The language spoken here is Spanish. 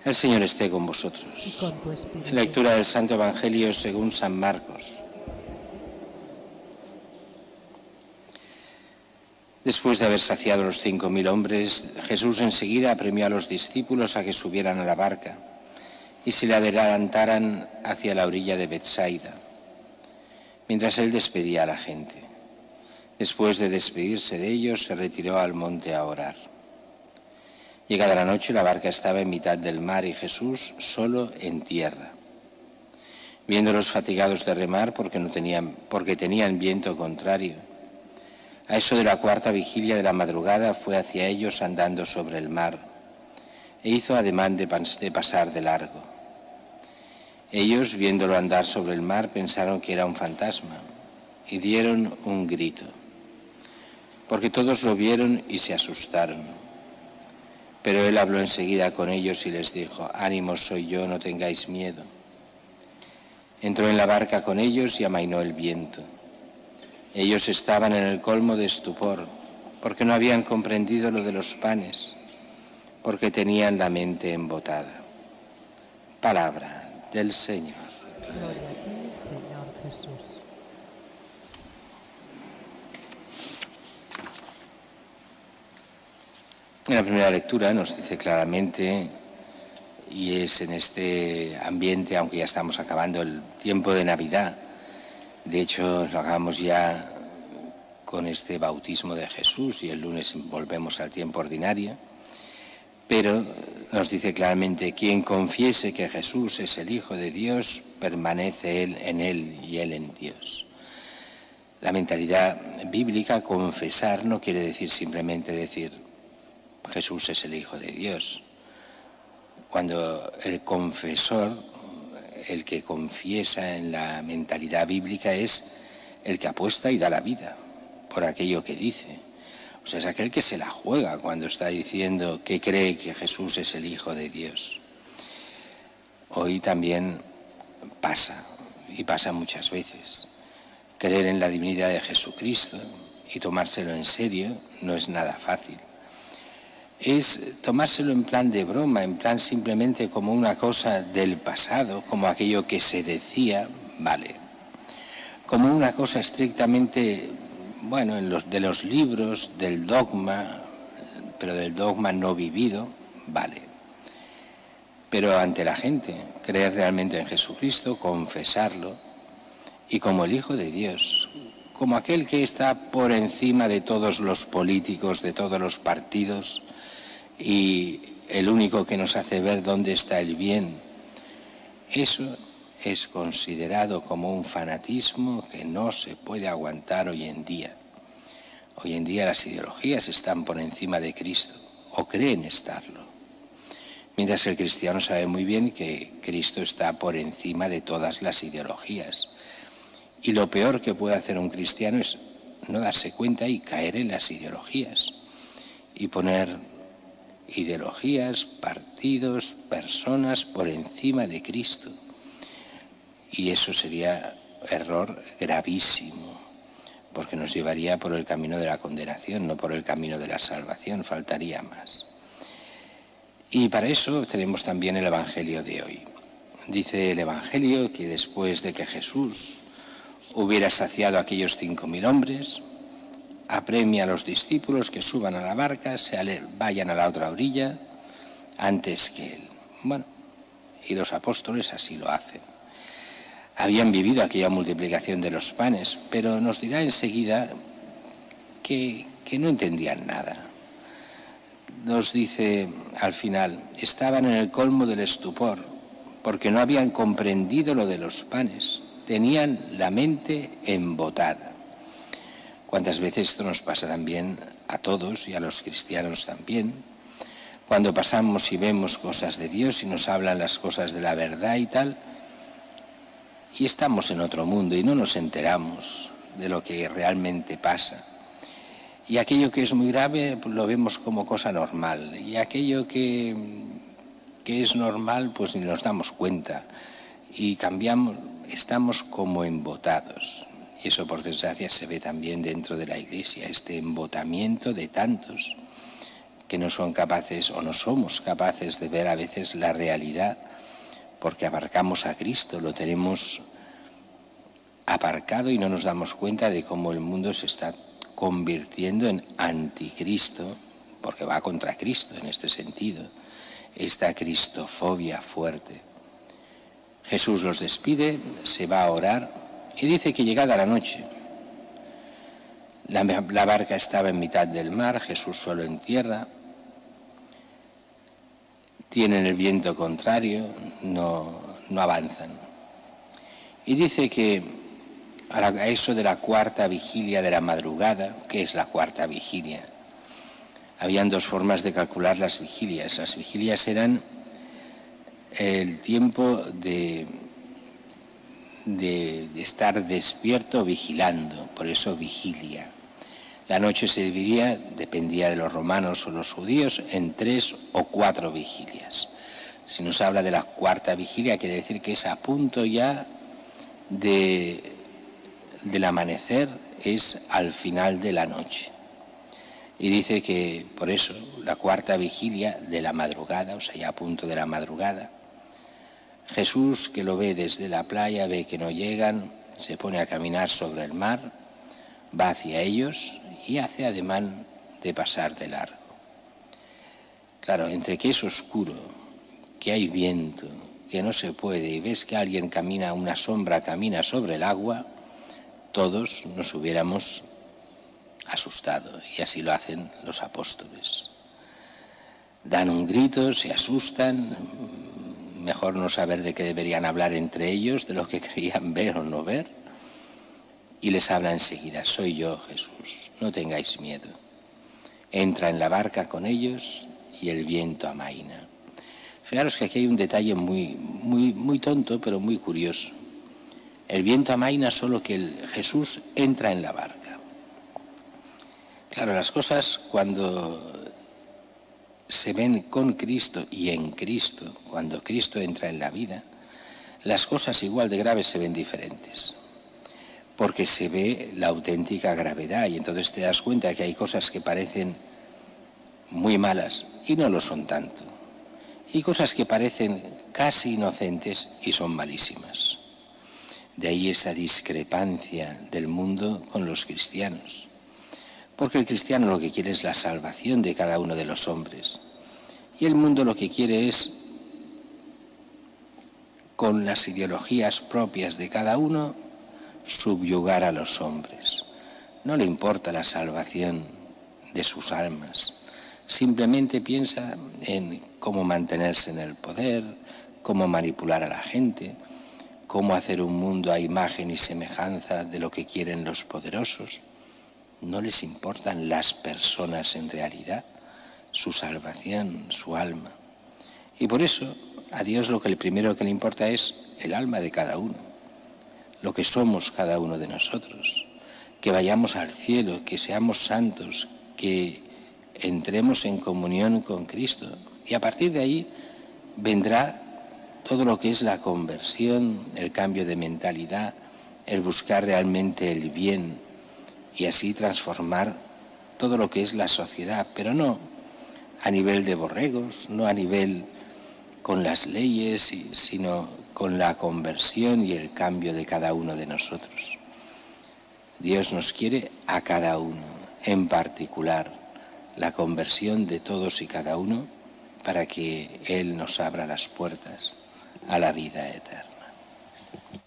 El Señor esté con vosotros. Y con tu espíritu. Lectura del Santo Evangelio según San Marcos. Después de haber saciado a los 5.000 hombres, Jesús enseguida apremió a los discípulos a que subieran a la barca y se le adelantaran hacia la orilla de Betsaida, mientras él despedía a la gente. Después de despedirse de ellos, se retiró al monte a orar. Llegada la noche, la barca estaba en mitad del mar y Jesús solo en tierra. Viéndolos fatigados de remar porque tenían viento contrario, a eso de la 4ª vigilia de la madrugada fue hacia ellos andando sobre el mar e hizo ademán de pasar de largo. Ellos, viéndolo andar sobre el mar, pensaron que era un fantasma y dieron un grito, porque todos lo vieron y se asustaron. Pero él habló enseguida con ellos y les dijo: «Ánimo, soy yo, no tengáis miedo». Entró en la barca con ellos y amainó el viento. Ellos estaban en el colmo de estupor, porque no habían comprendido lo de los panes, porque tenían la mente embotada. Palabra del Señor. Gloria a ti, Señor Jesús. En la primera lectura nos dice claramente, y es en este ambiente, aunque ya estamos acabando el tiempo de Navidad, de hecho lo hagamos ya con este bautismo de Jesús y el lunes volvemos al tiempo ordinario, pero nos dice claramente: quien confiese que Jesús es el Hijo de Dios, permanece él y él en Dios. La mentalidad bíblica, confesar, no quiere decir simplemente decir Jesús es el Hijo de Dios. Cuando el confesor, el que confiesa en la mentalidad bíblica, es el que apuesta y da la vida por aquello que dice. O sea, es aquel que se la juega cuando está diciendo que cree que Jesús es el Hijo de Dios. Hoy también pasa, y pasa muchas veces, creer en la divinidad de Jesucristo y tomárselo en serio no es nada fácil. Es tomárselo en plan de broma, en plan simplemente como una cosa del pasado, como aquello que se decía, vale. Como una cosa estrictamente, bueno, de los libros, del dogma, pero del dogma no vivido, vale. Pero ante la gente, creer realmente en Jesucristo, confesarlo, y como el Hijo de Dios, como aquel que está por encima de todos los políticos, de todos los partidos, y el único que nos hace ver dónde está el bien, eso es considerado como un fanatismo que no se puede aguantar hoy en día. Hoy en día las ideologías están por encima de Cristo, o creen estarlo, mientras el cristiano sabe muy bien que Cristo está por encima de todas las ideologías. Y lo peor que puede hacer un cristiano es no darse cuenta y caer en las ideologías y poner ideologías, partidos, personas por encima de Cristo. Y eso sería error gravísimo, porque nos llevaría por el camino de la condenación, no por el camino de la salvación, faltaría más. Y para eso tenemos también el Evangelio de hoy. Dice el Evangelio que después de que Jesús hubiera saciado a aquellos 5.000 hombres, apremia a los discípulos que suban a la barca, vayan a la otra orilla antes que él. Bueno, y los apóstoles así lo hacen. Habían vivido aquella multiplicación de los panes, pero nos dirá enseguida que no entendían nada. Nos dice al final: estaban en el colmo del estupor, porque no habían comprendido lo de los panes, tenían la mente embotada. ¿Cuántas veces esto nos pasa también a todos y a los cristianos también? Cuando pasamos y vemos cosas de Dios y nos hablan las cosas de la verdad y tal, y estamos en otro mundo y no nos enteramos de lo que realmente pasa. Y aquello que es muy grave pues lo vemos como cosa normal, y aquello que es normal pues ni nos damos cuenta y cambiamos, estamos como embotados. Y eso, por desgracia, se ve también dentro de la Iglesia, este embotamiento de tantos que no son capaces o no somos capaces de ver a veces la realidad, porque abarcamos a Cristo, lo tenemos aparcado y no nos damos cuenta de cómo el mundo se está convirtiendo en anticristo, porque va contra Cristo en este sentido, esta cristofobia fuerte. Jesús los despide, se va a orar y dice que llegada la noche, la barca estaba en mitad del mar, Jesús solo en tierra, tienen el viento contrario, no avanzan. Y dice que a eso de la cuarta vigilia de la madrugada, ¿qué es la cuarta vigilia? Habían dos formas de calcular las vigilias. Las vigilias eran el tiempo de estar despierto vigilando, por eso vigilia. La noche se dividía, dependía de los romanos o los judíos, en 3 o 4 vigilias. Si nos habla de la cuarta vigilia, quiere decir que es a punto ya del amanecer, es al final de la noche. Y dice que por eso la cuarta vigilia de la madrugada, o sea, ya a punto de la madrugada, Jesús, que lo ve desde la playa, ve que no llegan, se pone a caminar sobre el mar, va hacia ellos y hace ademán de pasar de largo. Claro, entre que es oscuro, que hay viento, que no se puede, y ves que alguien camina, una sombra camina sobre el agua, todos nos hubiéramos asustado, y así lo hacen los apóstoles. Dan un grito, se asustan, mejor no saber de qué deberían hablar entre ellos, de lo que creían ver o no ver, y les habla enseguida: soy yo, Jesús, no tengáis miedo. Entra en la barca con ellos y el viento amaina. Fijaros que aquí hay un detalle muy tonto, pero muy curioso. El viento amaina solo que Jesús entra en la barca. Claro, las cosas cuando se ven con Cristo y en Cristo, cuando Cristo entra en la vida, las cosas igual de graves se ven diferentes, porque se ve la auténtica gravedad y entonces te das cuenta que hay cosas que parecen muy malas y no lo son tanto, y cosas que parecen casi inocentes y son malísimas. De ahí esa discrepancia del mundo con los cristianos. Porque el cristiano lo que quiere es la salvación de cada uno de los hombres. Y el mundo lo que quiere es, con las ideologías propias de cada uno, subyugar a los hombres. No le importa la salvación de sus almas. Simplemente piensa en cómo mantenerse en el poder, cómo manipular a la gente, cómo hacer un mundo a imagen y semejanza de lo que quieren los poderosos. No les importan las personas en realidad, su salvación, su alma. Y por eso a Dios lo primero que le importa es el alma de cada uno, lo que somos cada uno de nosotros, que vayamos al cielo, que seamos santos, que entremos en comunión con Cristo. Y a partir de ahí vendrá todo lo que es la conversión, el cambio de mentalidad, el buscar realmente el bien, y así transformar todo lo que es la sociedad, pero no a nivel de borregos, no a nivel con las leyes, sino con la conversión y el cambio de cada uno de nosotros. Dios nos quiere a cada uno, en particular, la conversión de todos y cada uno, para que Él nos abra las puertas a la vida eterna.